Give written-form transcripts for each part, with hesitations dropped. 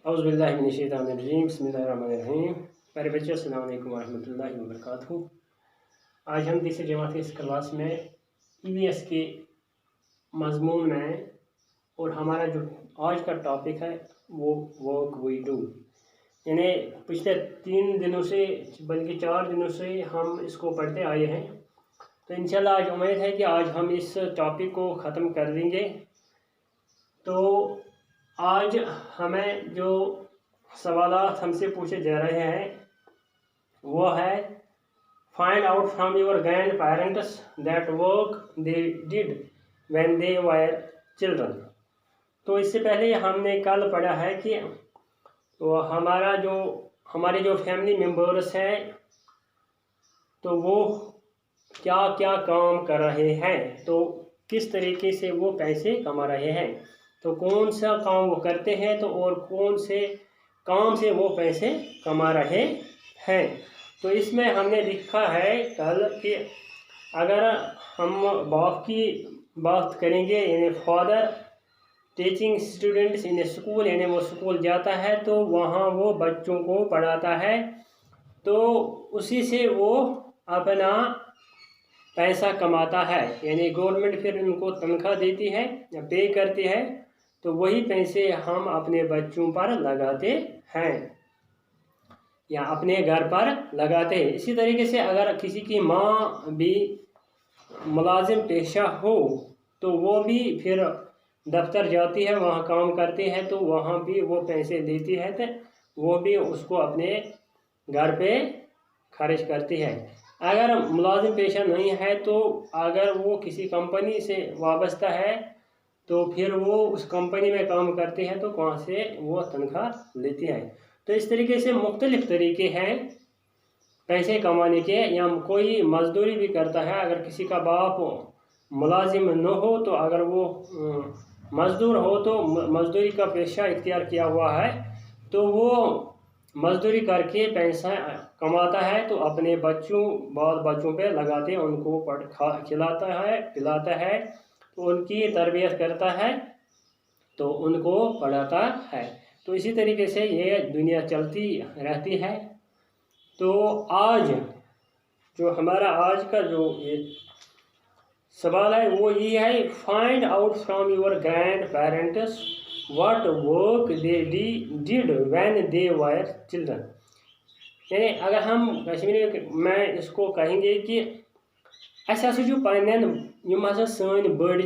औज़ुबिल्लाहिमिनश्शैतानिर्रजीम बिस्मिल्लाहिर्रहमानिर्रहीम। प्यारे बच्चों, अस्सलाम वालेकुम वरहमतुल्लाहि वबरकातुहू। आज हम तीसरी जमात की इस क्लास में EVS के मज़मून में और हमारा जो आज का टॉपिक है वो वर्क वी डू, यानी पिछले 3 दिनों से बल्कि 4 दिनों से हम इसको पढ़ते आए हैं। तो इंशाल्लाह आज उम्मीद है कि आज हम इस टॉपिक को ख़त्म कर देंगे। तो आज हमें जो सवालात हमसे पूछे जा रहे हैं वो है find out from your grand parents that work they did when they were children. तो इससे पहले हमने कल पढ़ा है कि वो हमारे जो फैमिली मेम्बर्स हैं तो वो क्या क्या काम कर रहे हैं, तो किस तरीके से वो पैसे कमा रहे हैं, तो कौन सा काम वो करते हैं तो और कौन से काम से वो पैसे कमा रहे हैं। तो इसमें हमने लिखा है कल कि अगर हम बाप की बात करेंगे यानी father teaching students in school, यानी वो स्कूल जाता है तो वहाँ वो बच्चों को पढ़ाता है, तो उसी से वो अपना पैसा कमाता है, यानी गवर्नमेंट फिर उनको तनख्वाह देती है या पे करती है, तो वही पैसे हम अपने बच्चों पर लगाते हैं या अपने घर पर लगाते हैं। इसी तरीके से अगर किसी की माँ भी मुलाजिम पेशा हो तो वो भी फिर दफ्तर जाती है, वहाँ काम करती है, तो वहाँ भी वो पैसे देती है, तो वो भी उसको अपने घर पे खर्च करती है। अगर मुलाजिम पेशा नहीं है तो अगर वो किसी कंपनी से वाबस्ता है तो फिर वो उस कंपनी में काम करते हैं, तो वहाँ से वो तनख्वाह लेती है। तो इस तरीके से मुख्तलिफ तरीके हैं पैसे कमाने के, या कोई मजदूरी भी करता है। अगर किसी का बाप मुलाजिम न हो तो अगर वो मजदूर हो तो मजदूरी का पेशा इख्तियार किया हुआ है तो वो मजदूरी करके पैसा कमाता है, तो अपने बाल बच्चों पे लगाते, उनको खिलाता है पिलाता है, तो उनकी तरबियत करता है, तो उनको पढ़ाता है। तो इसी तरीके से ये दुनिया चलती रहती है। तो आज जो हमारा आज का जो ये सवाल है वो ये है, find out from your grand parents what work they did when they were children. यानी अगर हम कश्मीरी में इसको कहेंगे कि अस हसा सन बड़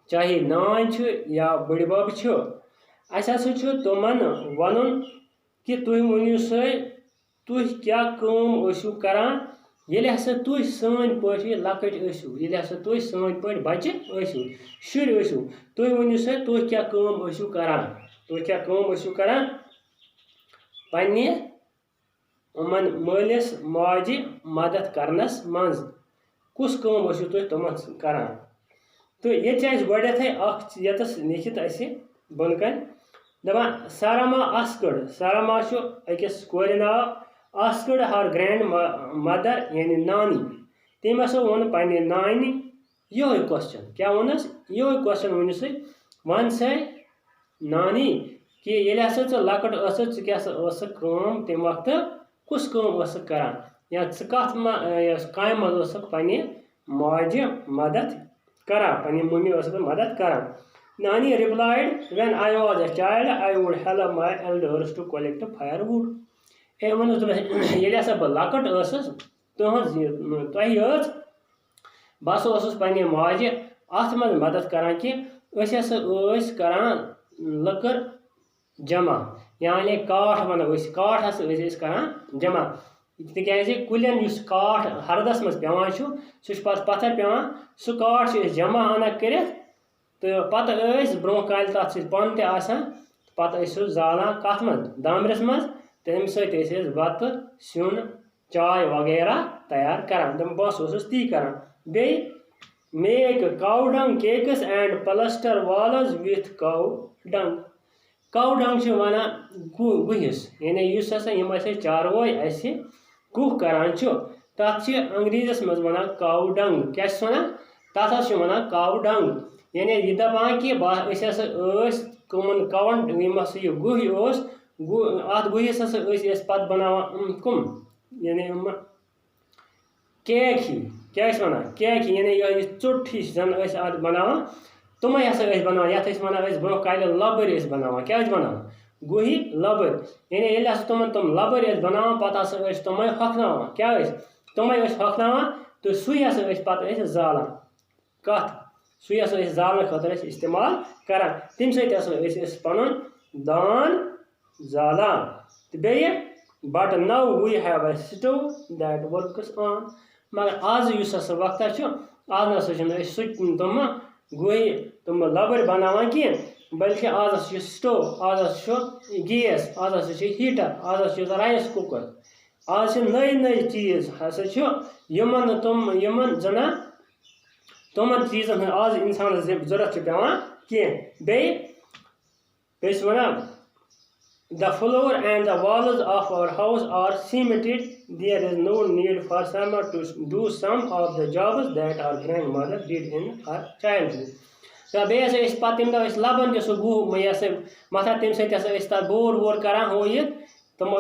चाहे नान या बड़ बब अस हसा तुमन वन कि तुम वनु सा तुम क्या करान येले हसा तुम सन पे लकट येले हसा तुम सन पे बच्चे शुर तुम वनु सा तुम क्या करान पन्ने उमन मालिस माजे मदद करनस मज कुस काम तुम तुमन करान। तो ये गोडे यतस लिखित बनकन दपान सारामा आस्कड, सारामा अकिस कोर नाव, आस्कड हर ग्रैंड मदर यानी नानी, तम हसा वोन पन्ने नानी यो क्वेश्चन, क्या वनस यो क्वेश्चन वनुस वन से नानी कि ये हसा लकट क्या काम तम वक्त कुस काम करान, या कत काम पन्ने माजे मदद करा, पन्ने मम्मी मदद करान। Nani replied, when I was a child, I would help my elders to collect firewood. ये हसा बह लकट तुह बस पन्ने माजे अत मज मदद करान कि करान लकर जमा, यानी काठ वनो काठ हसा करान जमा, तिकाज कुलन काठ हरदस मज पेवान सह पत्थर पेवान, सह काठ जमा आना कर, तो पत ब्रो काल तथ पन पे जालान कत मज दामरस मज, तम सत बत सिन चाय वगैरह तैयार करान, बस ती करान। बे make cow dung cakes and plaster walls with cow dung. Cow dung वन गुहिस, यानी हसा चारवोय गुह करान तथ अंग्रेजस मज वन काउ डंग, क्या वन तथ वन काउ डंग, यानी यह दपान कि कमन काउंट यम यह गुह अत गुहस पे बनावान कम यानी केक ही क्या वन केक ही यानी यह चोट ही जन बनावान तुम हसा बनावान ये वन ब्रो कल लबर बनावान क्या बनावान गुहि लबर यानी ये तुम लबर बनावान पे तुम हखनावान क्या तुम हखनावान तो सह पे जालान कत सह जालने खतर इस्तेमाल करान तम सत पन दान जालान तो बे but now we have a stove that works on मगर आज उस वक्त आज ना सह तुम गुहि तुम लबर बनावान कह बल्कि आज स्टोव आज गैस आज हीटर आज राइस कुकर आज नई नई चीज हसा तुम जना तुम चीजन आज इंसान जरूरत पेवान कह बे one the floor and the walls of our house are cemented. There is no need for someone to do some of the jobs that our grandmother did in her childhood. तो बे तम दह लबन सह गुह मथा तम सत बोर वोर करान हो ये तुम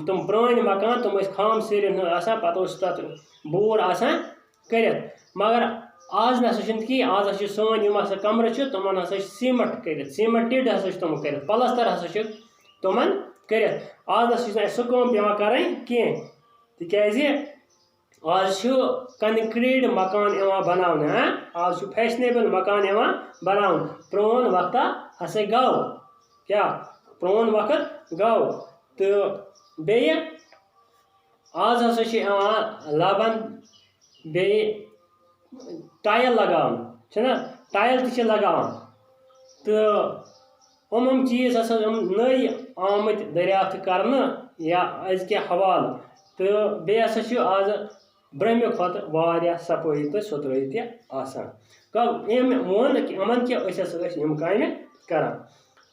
तुम पुरान मकान तुम खाम सिरन पे बोर कर मगर आज ना कि आज सोन कमर तुम सीमेंट कर सीमेंटेड हसा तुम कर पलस्तर हसा तुम कर आज सह पेवान कर तिज आज कंक्रीट मकान बनाने आज फैशनेबल मकान बनान प्रोन वक्त हसा गो क्या प्रोन वक्त गो तो बे आज हसा लबन बे टाइल लगान टाइल लगान तो चीज हसा नई आमत दरियाफ्त करना या अजक हवाल तो बे हसा आज ब्रह्म खुद सफाई तो सुथरई तम वोन यमन काम करान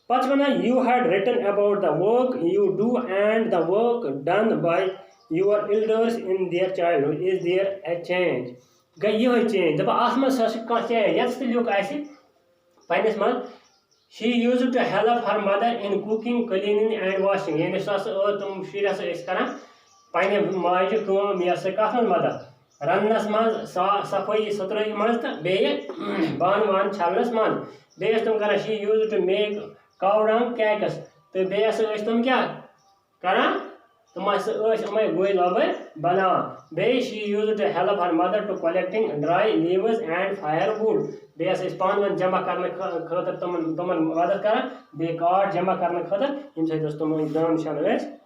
पत one you had written about the work you do and the work done by your elders in their childhood is there a change गई ये चेंज दपा अत मह चेंज ये लिख पन्नस मन she use to help her mother in cooking cleaning and washing यानी तुम शुर हसा पे माजि कम यह कत मदद रन्नस मज सफाई सुथरई मज तो बे बान वान छलनस मन बे तुम कर she use to make cow dung cakes तो बे तुम क्या करान तुम गुह लबर बनावान बे she use to help her mother to collecting dry leaves and fire wood बे पान वन जमा करने खतर तुम मदद करान बे काट जमा करने खतर यम तुम दान शान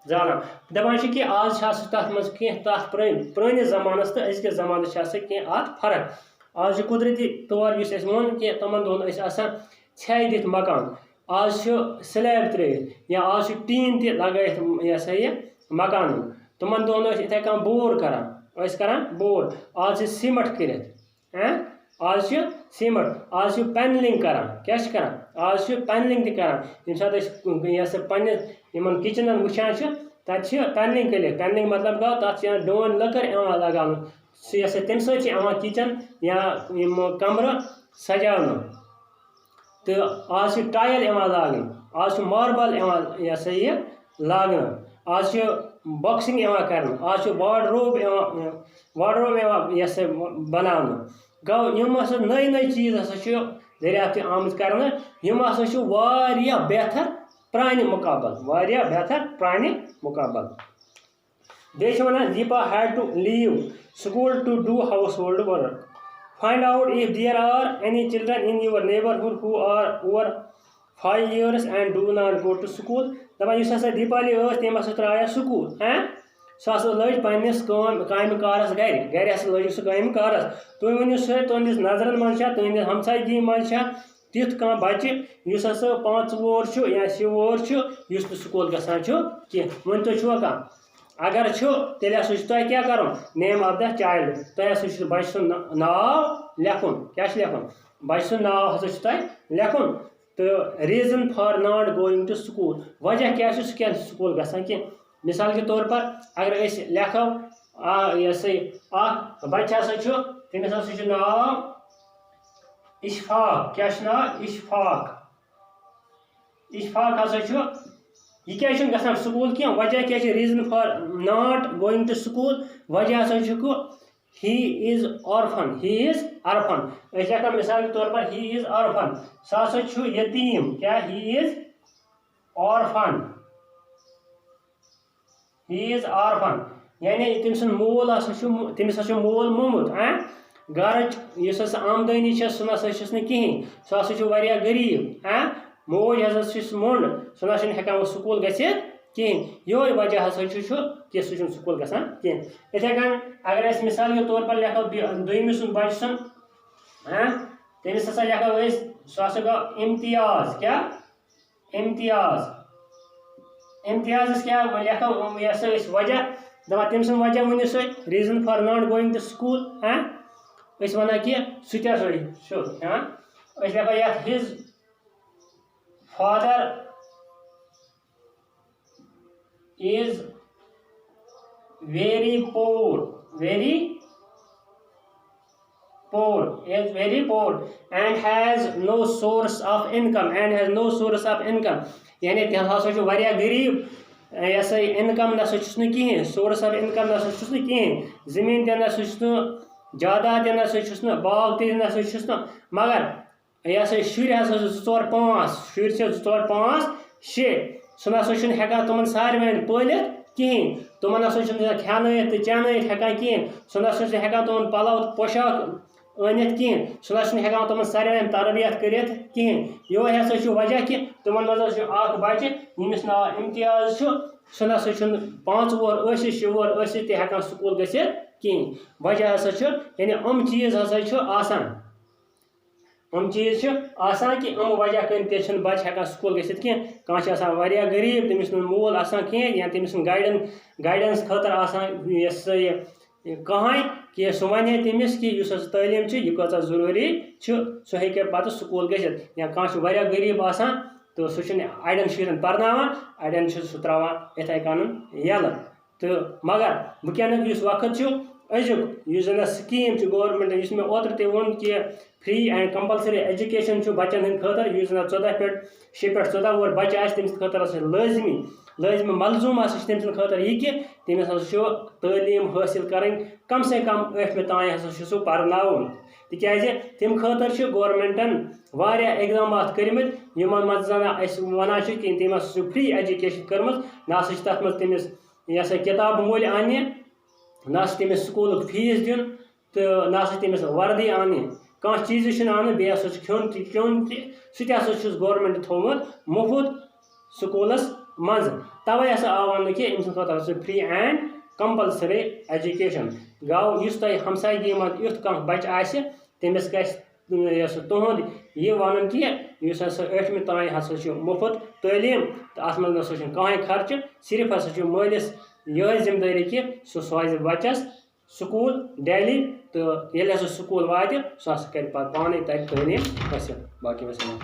जाना दपान कि आज तथ मज कह पुरानिस जमानस तो अजक जमानस कह अत फर्क आज कुदरती तौर वो कि तमन दोहन छे दिख मकान आज स्लैब त्रित या आज टीन तगत यह मकान तुम दोहन इथे कम बोर करान बोर आज सीमेंट कर आज सीमेंट आज पेनलिंग करान क्या करान आज पेनलिंग तरान ये सात पे किचन वुचान तत पेनलिंग कर पेनलिंग मतलब गो तथ डोन लकर लगान तम सत किचन या कमर सजान तो आज टाइल लागन आज मार्बल यह लागन आज बॉक्सिंग कर आज वार्डरोब यह बनान गो यम नई नई चीज हसा दरियाफ्त आम कर बेहतर प्रान मुकाबल बेहतर प्रान मुकाबल बे वन Deepa had to leave school to do household work find out if there are any children in your neighbourhood who are over 5 years and do not go to school दपान हसा दीपाली तम त्रा स्कूल सह लज पन्नस काम कारस गर लज सह काम कारस तुम वो सह तुंदिस नजरन मज तुंदिस हमसायगी मज तिथ कह बच्चे हसा 5 वोर या 6 वोर स्कूल गसान कह वन तो कह अगर तेल तुम क्या कर नेम ऑफ द चाइल्ड तुम बच्चे सुन नाव लेखुन क्या लेखुन बच्चे सुन नाव हसा लेखुन तो reason for not going to school वजह क्या सह स्कूल गसान कह मिसाल के तौर पर अगर लेखो यह बच्चे हसा तमिस नाव इशफाक क्या नाम इशफाक इशफाक हसा यह क्या गसान स्कूल क्या वजह क्या reason for not going to school वजह हसा ही इज ऑर्फन लिखा मिसाल के तौर पर ही इज ऑर्फन सह यतीम क्या ही इज ऑर्फन यानी तम सुन मोल तमिस मोल मोमुत घर आमदनी सह ना कहें सह गरीब मोज हसा मोंड सह ना हेकान स्कूल गसित कहें ये वजह हसा कि सह स्कूल गसान कहें इथे कन अगर मिसाल के तौर पर लिखो दुम सुन बच सुन तमिस हसा लिखो सह गो इम्तियाज क्या इम्तियाज क्या लिखो यह वजह दपा तम सुन वजह one reason for not going to school one कि सह लिखो his father is very poor and has no source of income यानी तह वारिया गरीब इनकम ना कहें सोर्स ऑफ इनकम ना कहें जमीन ना जायदाद ना बाग ना मगर यह शुर हसा 2-4-5 6 सह ना हेकान तुम सारे पलित कहें तुम ना खेन तो चेन हेकान कहें सह ना हेकान तुम पलव पोशाक अनित कहें सह ना हेकान तुम सारे तरबियत कर कहें ये हसा वजह कि तुम मज बच्चे यमिस नाव इम्तियाज सह ना 5 वोर 6 वोर हेकान स्कूल गसित कहें वजह हसा यानी चीज हसा चीज कि वजह कन बच्चे हेकान स्कूल गसित कह वारिया गरीब तमिस मोल कहें या तमिस गाइडेंस खतर कहें कि सह वन तमिस कि तलीम यह कचा जरूरी सह हे पे स्कूल गसित या कह वारिया गरीब तो सह अड़न शुरन पर्नावान अड़न सह त्रावान इथे कन यल तो मगर वुनक वक्त अजुक स्कीम गवर्नमेंट मे ओत्र ते वोन कि फ्री एंड कंपलसरी एजुकेशन बच्चन हंद खतर 14 पे 6 पे 14 वोर बच्चे तमिस खतर लाजमी मलजूम तम खतर यह कि तमिस तलीम हासिल कर कम से कम 8वीं तान हसा पर्न तिज तम खतर गवर्नमेंटन वारिया इकदाम कर्मित मज वन कि तम फ्री एजुकेशन कर्म ना तथ मज तमिस यह किताब मूल अने ना तमिस स्कूल फीस दिन तो ना तमिस वर्दी अने कह चीज अन बे खोन चोन सह गवर्नमेंट थोमुत मुफ्त स्कूलस मज तवे आव वन कि अम फ्री एंड कंपलसरी एजुकेशन गो इस तुम हमसायगी मज युथ कह बच्चे तमिस गस तुंद यह वन कि 8वीं तान हसा मुफ्त तलीम तो अत मज ना कहें खर्च सिर्फ हसा मालिस यह जिम्मेदारी कि सह सोज बच्चस स्कूल डेली तो ये स्कूल वात सह कर पाने तलीम हासिल बाकी वसलम।